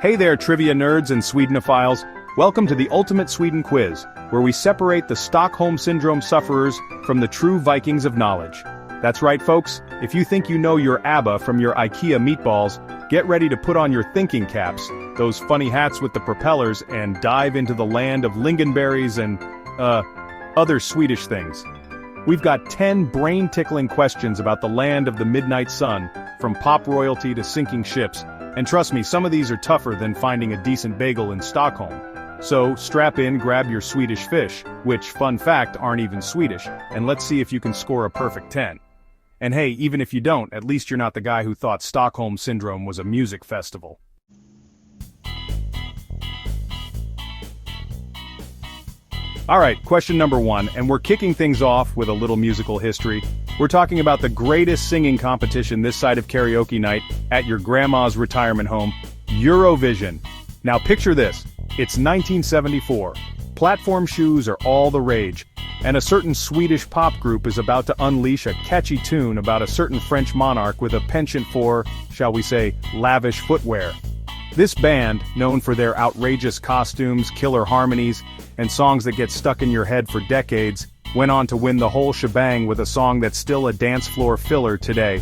Hey there, trivia nerds and Swedenophiles. Welcome to the Ultimate Sweden Quiz, where we separate the Stockholm Syndrome sufferers from the true Vikings of knowledge. That's right, folks. If you think you know your ABBA from your IKEA meatballs, get ready to put on your thinking caps, those funny hats with the propellers, and dive into the land of lingonberries and, other Swedish things. We've got 10 brain-tickling questions about the land of the midnight sun, from pop royalty to sinking ships, and trust me, some of these are tougher than finding a decent bagel in Stockholm. So, strap in, grab your Swedish fish, which, fun fact, aren't even Swedish, and let's see if you can score a perfect 10. And hey, even if you don't, at least you're not the guy who thought Stockholm Syndrome was a music festival. Alright, question number 1, and we're kicking things off with a little musical history. We're talking about the greatest singing competition this side of karaoke night at your grandma's retirement home, Eurovision. Now picture this, it's 1974. Platform shoes are all the rage, and a certain Swedish pop group is about to unleash a catchy tune about a certain French monarch with a penchant for, shall we say, lavish footwear. This band, known for their outrageous costumes, killer harmonies, and songs that get stuck in your head for decades, went on to win the whole shebang with a song that's still a dance floor filler today.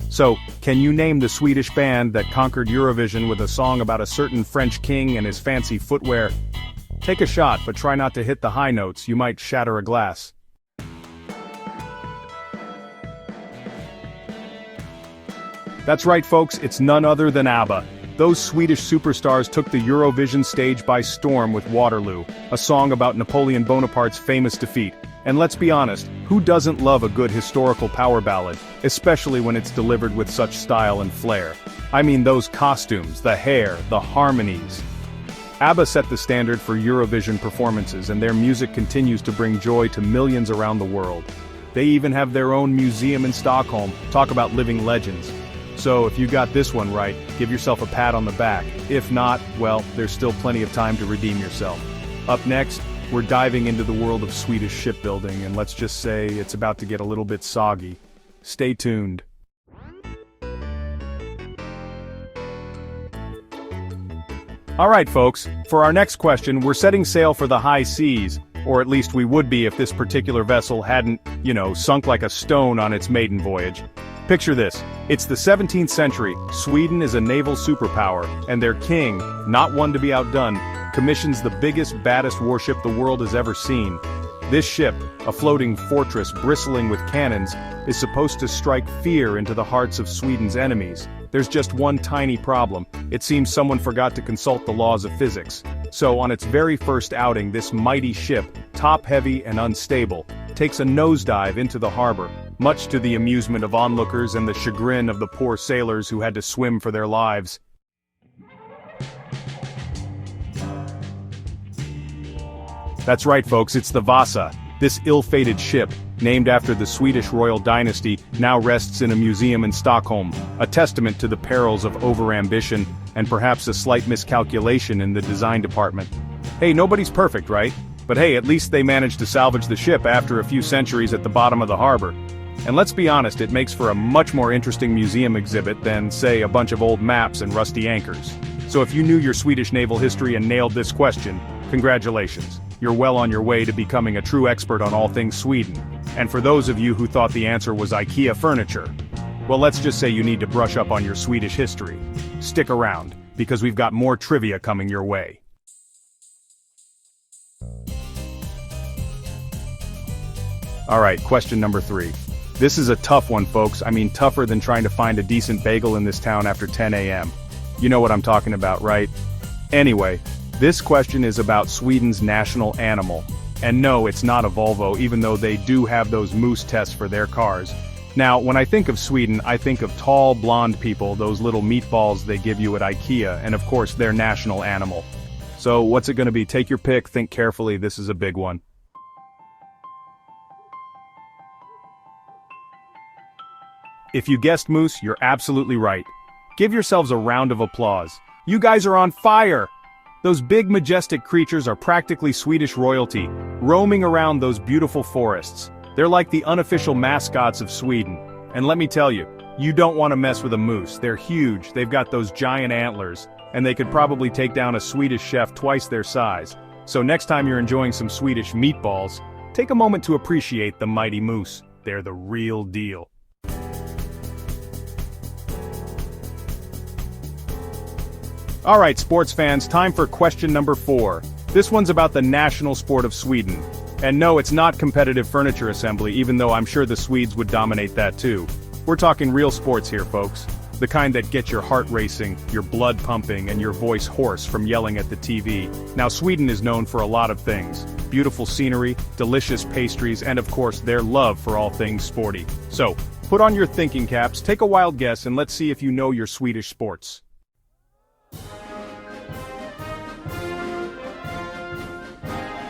So, can you name the Swedish band that conquered Eurovision with a song about a certain French king and his fancy footwear? Take a shot, but try not to hit the high notes, you might shatter a glass. That's right, folks, it's none other than ABBA. Those Swedish superstars took the Eurovision stage by storm with Waterloo, a song about Napoleon Bonaparte's famous defeat. And let's be honest, who doesn't love a good historical power ballad, especially when it's delivered with such style and flair? I mean those costumes, the hair, the harmonies. ABBA set the standard for Eurovision performances, and their music continues to bring joy to millions around the world. They even have their own museum in Stockholm. Talk about living legends. So if you got this one right, give yourself a pat on the back. If not, well, there's still plenty of time to redeem yourself. Up next, we're diving into the world of Swedish shipbuilding, and let's just say it's about to get a little bit soggy. Stay tuned. Alright folks, for our next question, we're setting sail for the high seas, or at least we would be if this particular vessel hadn't, sunk like a stone on its maiden voyage. Picture this, it's the 17th century, Sweden is a naval superpower, and their king, not one to be outdone, commissions the biggest, baddest warship the world has ever seen. This ship, a floating fortress bristling with cannons, is supposed to strike fear into the hearts of Sweden's enemies. There's just one tiny problem, it seems someone forgot to consult the laws of physics. So on its very first outing, this mighty ship, top-heavy and unstable, takes a nosedive into the harbor, much to the amusement of onlookers and the chagrin of the poor sailors who had to swim for their lives. That's right folks, it's the Vasa. This ill-fated ship, named after the Swedish royal dynasty, now rests in a museum in Stockholm, a testament to the perils of overambition and perhaps a slight miscalculation in the design department. Hey, nobody's perfect, right? But hey, at least they managed to salvage the ship after a few centuries at the bottom of the harbor. And let's be honest, it makes for a much more interesting museum exhibit than, say, a bunch of old maps and rusty anchors. So if you knew your Swedish naval history and nailed this question, congratulations. You're well on your way to becoming a true expert on all things Sweden. And for those of you who thought the answer was IKEA furniture, well, let's just say you need to brush up on your Swedish history. Stick around, because we've got more trivia coming your way. Alright, question number 3. This is a tough one, folks. I mean, tougher than trying to find a decent bagel in this town after 10 a.m. You know what I'm talking about, right? Anyway, this question is about Sweden's national animal. And no, it's not a Volvo, even though they do have those moose tests for their cars. Now, when I think of Sweden, I think of tall, blonde people, those little meatballs they give you at IKEA, and of course, their national animal. So, what's it gonna be? Take your pick, think carefully, this is a big one. If you guessed moose, you're absolutely right. Give yourselves a round of applause. You guys are on fire! Those big majestic creatures are practically Swedish royalty, roaming around those beautiful forests. They're like the unofficial mascots of Sweden. And let me tell you, you don't want to mess with a moose. They're huge, they've got those giant antlers. and they could probably take down a Swedish chef twice their size. So next time you're enjoying some Swedish meatballs, take a moment to appreciate the mighty moose. They're the real deal. Alright, sports fans, time for question number 4. This one's about the national sport of Sweden. And no, it's not competitive furniture assembly, even though I'm sure the Swedes would dominate that too. We're talking real sports here, folks. The kind that get your heart racing, your blood pumping, and your voice hoarse from yelling at the TV. Now, Sweden is known for a lot of things. Beautiful scenery, delicious pastries, and of course, their love for all things sporty. So, put on your thinking caps, take a wild guess, and let's see if you know your Swedish sports.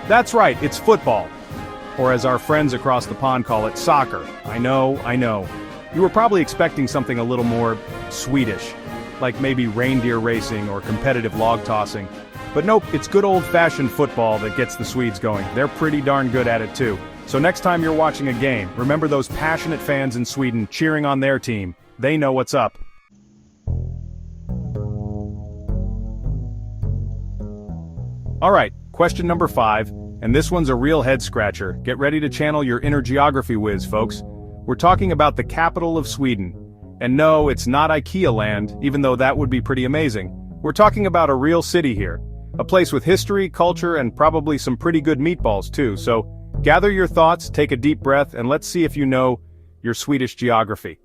That's right, it's football. Or as our friends across the pond call it, soccer. I know. You were probably expecting something a little more Swedish, like maybe reindeer racing or competitive log tossing. But nope, it's good old-fashioned football that gets the Swedes going. They're pretty darn good at it too. So next time you're watching a game, remember those passionate fans in Sweden cheering on their team. They know what's up. Alright, question number 5, and this one's a real head-scratcher. Get ready to channel your inner geography whiz, folks. We're talking about the capital of Sweden. And no, it's not IKEA land, even though that would be pretty amazing. We're talking about a real city here. A place with history, culture, and probably some pretty good meatballs too, so gather your thoughts, take a deep breath, and let's see if you know your Swedish geography.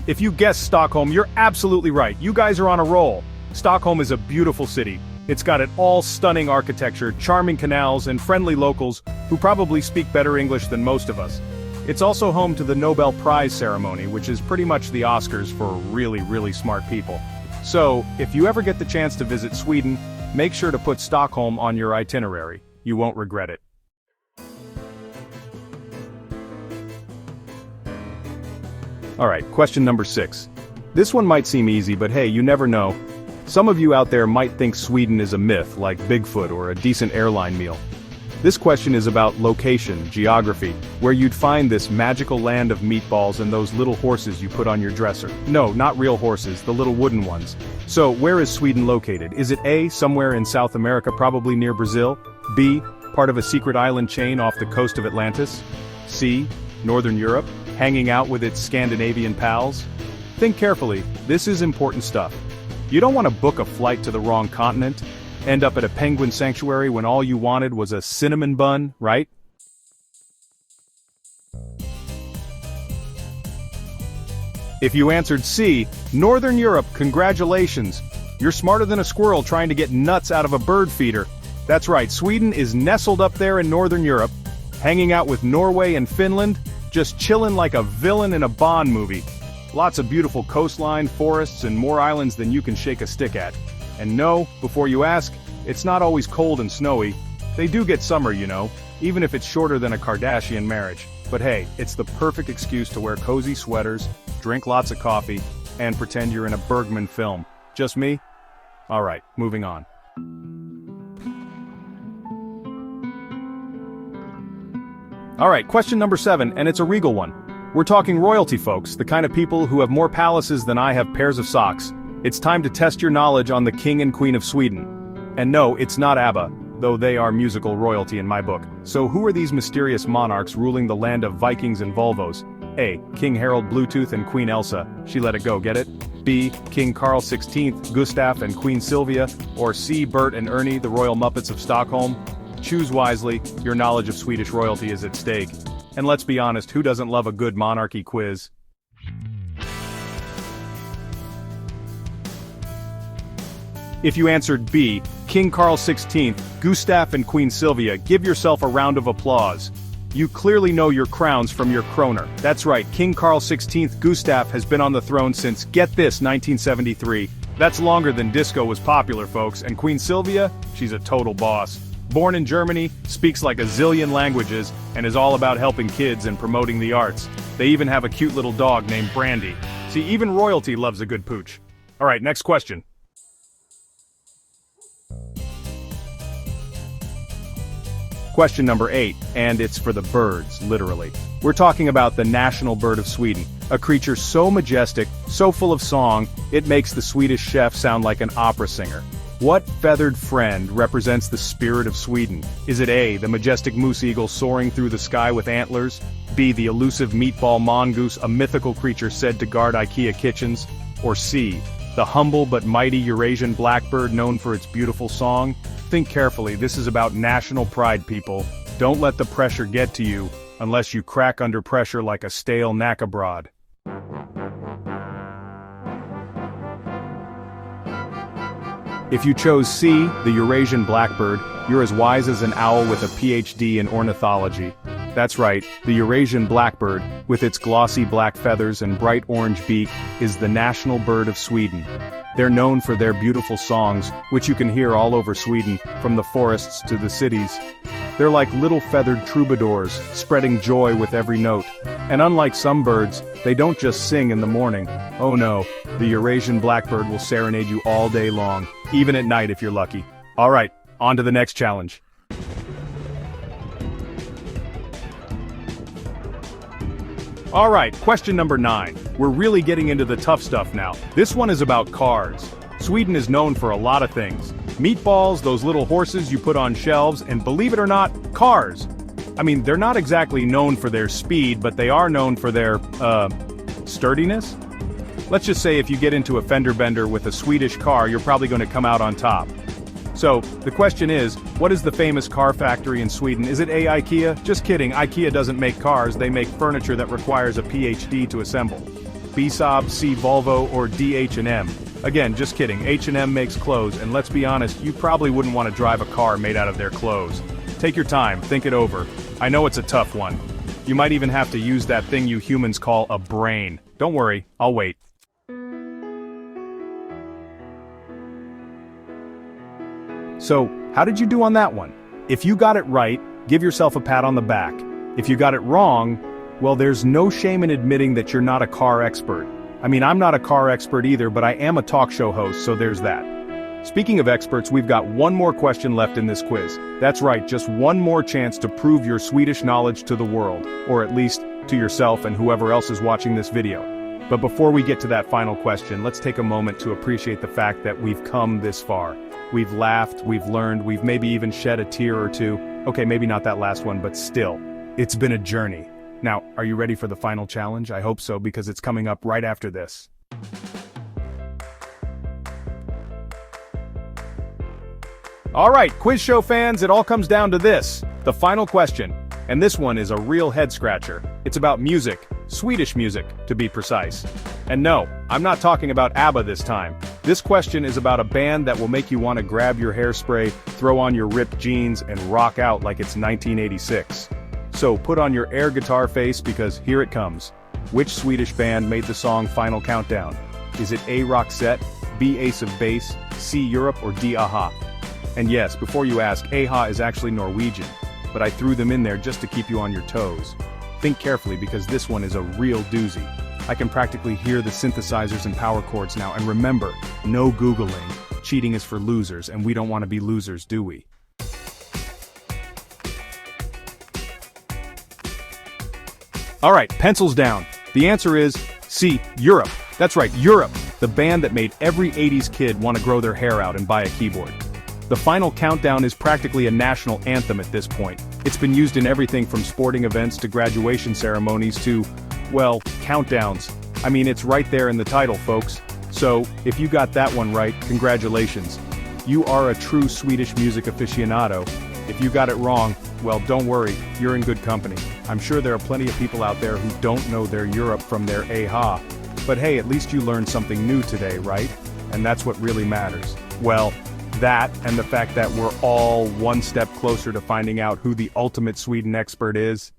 If you guessed Stockholm, you're absolutely right. You guys are on a roll. Stockholm is a beautiful city. It's got it all stunning architecture, charming canals, and friendly locals who probably speak better English than most of us. It's also home to the Nobel Prize ceremony, which is pretty much the Oscars for really, really smart people. So, if you ever get the chance to visit Sweden, make sure to put Stockholm on your itinerary. You won't regret it. Alright, question number 6. This one might seem easy, but hey, you never know. Some of you out there might think Sweden is a myth, like Bigfoot or a decent airline meal. This question is about location, geography, where you'd find this magical land of meatballs and those little horses you put on your dresser. No, not real horses, the little wooden ones. So, where is Sweden located? Is it A, somewhere in South America, probably near Brazil? B, part of a secret island chain off the coast of Atlantis? C, Northern Europe, hanging out with its Scandinavian pals? Think carefully, this is important stuff. You don't want to book a flight to the wrong continent, end up at a penguin sanctuary when all you wanted was a cinnamon bun, right? If you answered C, Northern Europe, congratulations. You're smarter than a squirrel trying to get nuts out of a bird feeder. That's right, Sweden is nestled up there in Northern Europe, hanging out with Norway and Finland, just chilling like a villain in a Bond movie. Lots of beautiful coastline, forests, and more islands than you can shake a stick at. And no, before you ask, it's not always cold and snowy. They do get summer, you know, even if it's shorter than a Kardashian marriage. But hey, it's the perfect excuse to wear cozy sweaters, drink lots of coffee, and pretend you're in a Bergman film. Just me? Alright, moving on. Alright, question number 7, and it's a regal one. We're talking royalty, folks, the kind of people who have more palaces than I have pairs of socks. It's time to test your knowledge on the King and Queen of Sweden. And no, it's not ABBA, though they are musical royalty in my book. So who are these mysterious monarchs ruling the land of Vikings and Volvos? A, King Harold Bluetooth and Queen Elsa, she let it go, get it? B, King Carl XVI, Gustav and Queen Sylvia, or C, Bert and Ernie, the Royal Muppets of Stockholm? Choose wisely, your knowledge of Swedish royalty is at stake. And let's be honest, who doesn't love a good monarchy quiz? If you answered B, King Carl XVI, Gustav and Queen Sylvia, give yourself a round of applause. You clearly know your crowns from your kroner. That's right, King Carl XVI Gustav has been on the throne since, get this, 1973. That's longer than disco was popular, folks, and Queen Sylvia, she's a total boss. Born in Germany, speaks like a zillion languages, and is all about helping kids and promoting the arts. They even have a cute little dog named Brandy. See, even royalty loves a good pooch. Alright, next question. Question number 8, and it's for the birds, literally. We're talking about the national bird of Sweden, a creature so majestic, so full of song, it makes the Swedish chef sound like an opera singer. What feathered friend represents the spirit of Sweden? Is it A, the majestic moose eagle soaring through the sky with antlers? B, the elusive meatball mongoose, a mythical creature said to guard IKEA kitchens? Or C, the humble but mighty Eurasian blackbird known for its beautiful song? Think carefully, this is about national pride, people. Don't let the pressure get to you, unless you crack under pressure like a stale knackabroad. If you chose C, the Eurasian blackbird, you're as wise as an owl with a PhD in ornithology. That's right, the Eurasian blackbird, with its glossy black feathers and bright orange beak, is the national bird of Sweden. They're known for their beautiful songs, which you can hear all over Sweden, from the forests to the cities. They're like little feathered troubadours, spreading joy with every note. And unlike some birds, they don't just sing in the morning. Oh no, the Eurasian blackbird will serenade you all day long, even at night if you're lucky. Alright, on to the next challenge. Alright, question number 9. We're really getting into the tough stuff now. This one is about cars. Sweden is known for a lot of things. Meatballs, those little horses you put on shelves, and believe it or not, cars. I mean, they're not exactly known for their speed, but they are known for their, sturdiness? Let's just say if you get into a fender bender with a Swedish car, you're probably going to come out on top. So, the question is, what is the famous car factory in Sweden? Is it A, IKEA? Just kidding, IKEA doesn't make cars, they make furniture that requires a PhD to assemble. B, Saab, C, Volvo, or D, H&M? Again, just kidding, H&M makes clothes, and let's be honest, you probably wouldn't want to drive a car made out of their clothes. Take your time, think it over. I know it's a tough one. You might even have to use that thing you humans call a brain. Don't worry, I'll wait. So, how did you do on that one? If you got it right, give yourself a pat on the back. If you got it wrong, well, there's no shame in admitting that you're not a car expert. I mean, I'm not a car expert either, but I am a talk show host, so there's that. Speaking of experts, we've got one more question left in this quiz. That's right, just one more chance to prove your Swedish knowledge to the world, or at least to yourself and whoever else is watching this video. But before we get to that final question, let's take a moment to appreciate the fact that we've come this far. We've laughed, we've learned, we've maybe even shed a tear or two. Okay, maybe not that last one, but still, it's been a journey. Now, are you ready for the final challenge? I hope so, because it's coming up right after this. Alright, quiz show fans, it all comes down to this. The final question. And this one is a real head-scratcher. It's about music. Swedish music, to be precise. And no, I'm not talking about ABBA this time. This question is about a band that will make you want to grab your hairspray, throw on your ripped jeans, and rock out like it's 1986. So put on your air guitar face because here it comes. Which Swedish band made the song Final Countdown? Is it A, Roxette, B, Ace of Base, C, Europe, or D, Aha? And yes, before you ask, Aha is actually Norwegian, but I threw them in there just to keep you on your toes. Think carefully because this one is a real doozy. I can practically hear the synthesizers and power chords now, and remember, no Googling. Cheating is for losers, and we don't want to be losers, do we? Alright, pencils down. The answer is C, Europe. That's right, Europe, the band that made every 80s kid want to grow their hair out and buy a keyboard. The Final Countdown is practically a national anthem at this point. It's been used in everything from sporting events to graduation ceremonies to, well, countdowns. I mean, it's right there in the title, folks. So, if you got that one right, congratulations. You are a true Swedish music aficionado. If you got it wrong, well, don't worry, you're in good company. I'm sure there are plenty of people out there who don't know their Europe from their Aha. But hey, at least you learned something new today, right? And that's what really matters. Well, that and the fact that we're all one step closer to finding out who the ultimate Sweden expert is.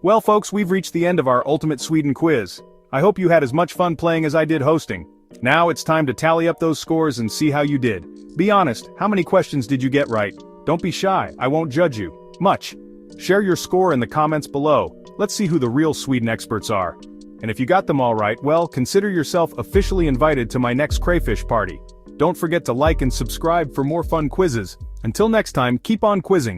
Well, folks, we've reached the end of our Ultimate Sweden quiz. I hope you had as much fun playing as I did hosting. Now it's time to tally up those scores and see how you did. Be honest, how many questions did you get right? Don't be shy, I won't judge you. Much. Share your score in the comments below. Let's see who the real Sweden experts are. And if you got them all right, well, consider yourself officially invited to my next crayfish party. Don't forget to like and subscribe for more fun quizzes. Until next time, keep on quizzing.